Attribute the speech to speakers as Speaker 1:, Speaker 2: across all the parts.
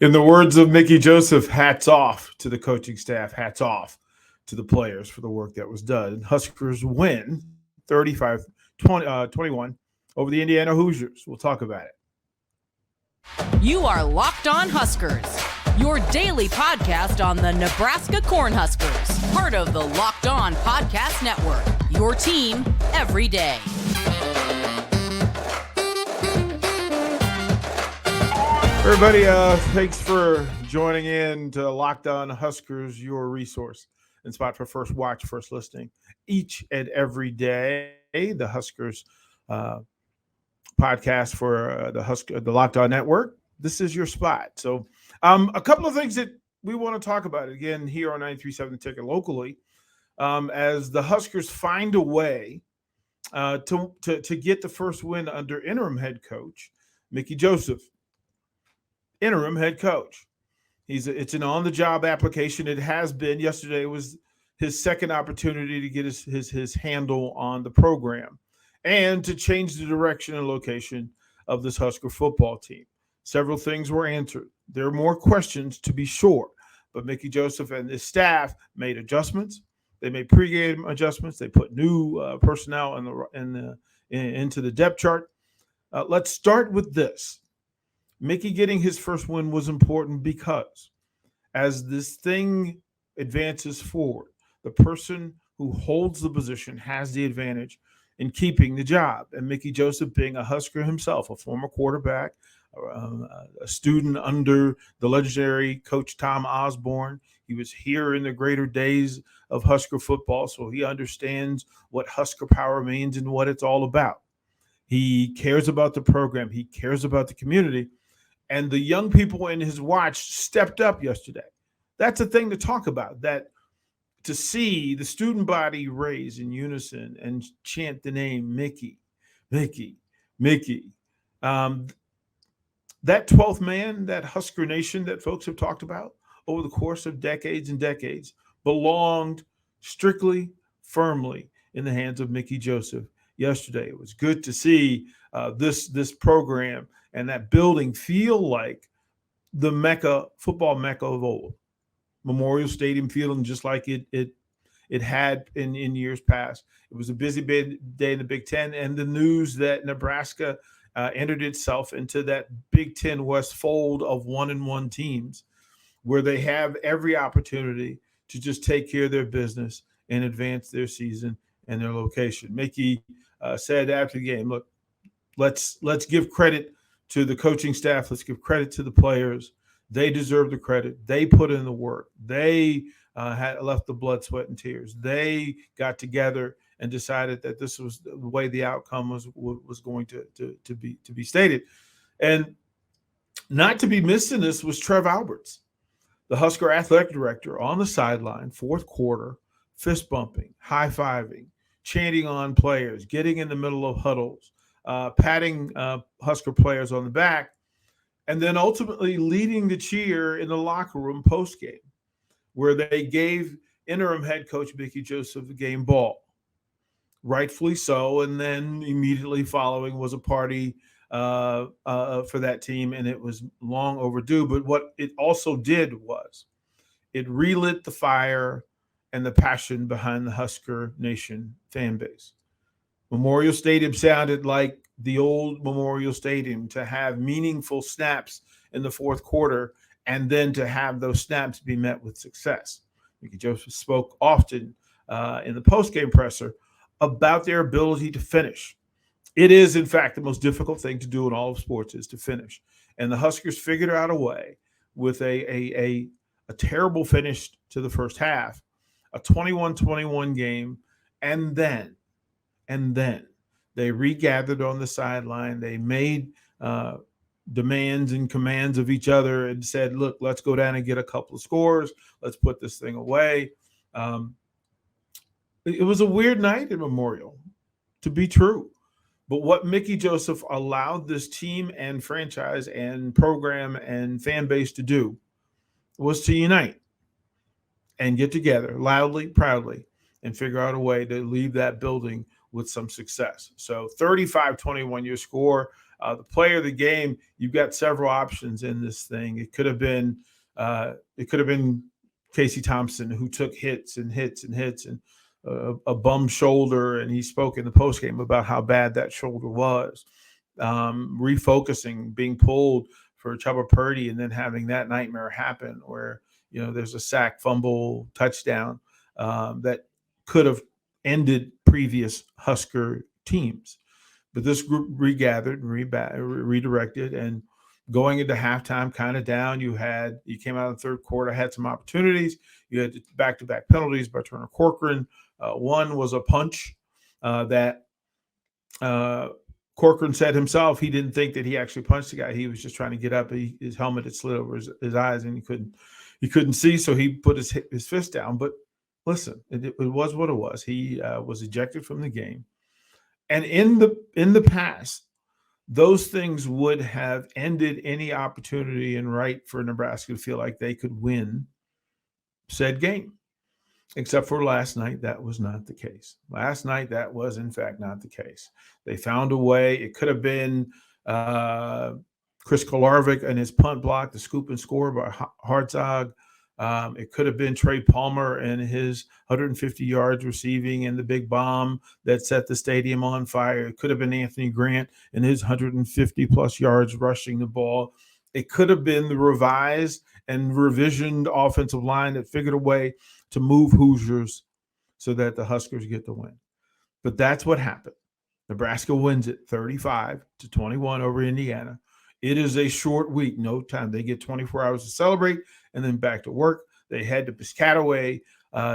Speaker 1: In the words of Mickey Joseph, hats off to the coaching staff, hats off to the players for the work that was done. Huskers win 35-21 over the Indiana Hoosiers. We'll talk about it.
Speaker 2: You are Locked On Huskers, your daily podcast on the Nebraska Cornhuskers, part of the Locked On Podcast Network, your team every day.
Speaker 1: Everybody, thanks for joining in to Locked On Huskers, your resource and spot for first watch, first listening each and every day. The Huskers podcast for the Locked On Network. This is your spot. So a couple of things that we want to talk about again here on 93.7 The Ticket locally as the Huskers find a way to get the first win under interim head coach Mickey Joseph. Interim head coach. It's an on-the-job application. It has been. Yesterday was his second opportunity to get his handle on the program and to change the direction and location of this Husker football team. Several things were answered. There are more questions to be sure, but Mickey Joseph and his staff made adjustments. They made pregame adjustments. They put new personnel into the depth chart. Let's start with this. Mickey getting his first win was important because as this thing advances forward, the person who holds the position has the advantage in keeping the job. And Mickey Joseph, being a Husker himself, a former quarterback, a student under the legendary coach Tom Osborne. He was here in the greater days of Husker football, so he understands what Husker power means and what it's all about. He cares about the program. He cares about the community. And the young people in his watch stepped up yesterday. That's a thing to talk about, that to see the student body raise in unison and chant the name Mickey, Mickey, Mickey. That 12th man, that Husker Nation that folks have talked about over the course of decades and decades, belonged strictly, firmly in the hands of Mickey Joseph yesterday. It was good to see this program and that building feel like the Mecca, football Mecca of old. Memorial Stadium feeling just like it had in years past. It was a busy day in the Big Ten, and the news that Nebraska entered itself into that Big Ten West fold of 1-1 teams where they have every opportunity to just take care of their business and advance their season and their location. Mickey said after the game, look, let's give credit to the coaching staff. Let's give credit to the players. They deserve the credit. They put in the work. They had left the blood, sweat, and tears. They got together and decided that this was the way the outcome was going to be stated. And not to be missed in this was Trev Alberts, the Husker athletic director, on the sideline, fourth quarter, fist bumping, high-fiving, chanting on players, getting in the middle of huddles, patting Husker players on the back, and then ultimately leading the cheer in the locker room postgame, where they gave interim head coach Mickey Joseph the game ball. Rightfully so, and then immediately following was a party for that team, and it was long overdue. But what it also did was it relit the fire and the passion behind the Husker Nation fan base. Memorial Stadium sounded like the old Memorial Stadium, to have meaningful snaps in the fourth quarter and then to have those snaps be met with success. Mickey Joseph spoke often in the postgame presser about their ability to finish. It is, in fact, the most difficult thing to do in all of sports, is to finish. And the Huskers figured out a way with a terrible finish to the first half, a 21-21 game, and then they regathered on the sideline. They made demands and commands of each other and said, look, let's go down and get a couple of scores. Let's put this thing away. It was a weird night at Memorial, to be true. But what Mickey Joseph allowed this team and franchise and program and fan base to do was to unite and get together loudly, proudly, and figure out a way to leave that building with some success. So 35-21 your score. The player of the game, you've got several options in this thing. It could have been Casey Thompson, who took hits and a bum shoulder, and he spoke in the postgame about how bad that shoulder was. Refocusing, being pulled for Chuba Purdy, and then having that nightmare happen where there's a sack, fumble, touchdown that could have ended previous Husker teams. But this group regathered and redirected, and going into halftime kind of down. You came out of the third quarter, had some opportunities. You had back-to-back penalties by Turner Corcoran. One was a punch that Corcoran said himself he didn't think that he actually punched the guy. He was just trying to get up. His helmet had slid over his eyes, and he couldn't see, so he put his fist down. But listen, it was what it was. He was ejected from the game. And in the past, those things would have ended any opportunity and right for Nebraska to feel like they could win said game. Except for last night, that was not the case. Last night, that was, in fact, not the case. They found a way. It could have been Chris Kolarvik and his punt block, the scoop and score by Hartzog. It could have been Trey Palmer and his 150 yards receiving and the big bomb that set the stadium on fire. It could have been Anthony Grant and his 150-plus yards rushing the ball. It could have been the revised and revisioned offensive line that figured a way to move Hoosiers so that the Huskers get the win. But that's what happened. Nebraska wins it 35-21 over Indiana. It is a short week, no time. They get 24 hours to celebrate and then back to work. They head to Piscataway,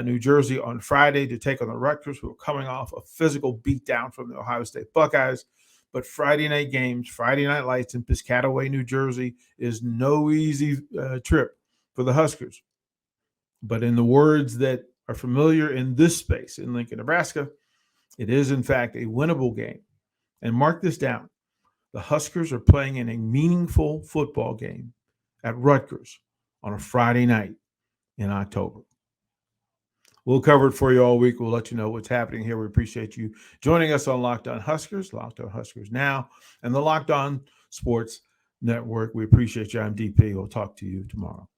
Speaker 1: New Jersey on Friday to take on the Rutgers, who are coming off a physical beatdown from the Ohio State Buckeyes. But Friday night games, Friday night lights in Piscataway, New Jersey is no easy trip for the Huskers. But in the words that are familiar in this space in Lincoln, Nebraska, it is, in fact, a winnable game. And mark this down. The Huskers are playing in a meaningful football game at Rutgers on a Friday night in October. We'll cover it for you all week. We'll let you know what's happening here. We appreciate you joining us on Locked On Huskers, Locked On Huskers Now, and the Locked On Sports Network. We appreciate you. I'm DP. We'll talk to you tomorrow.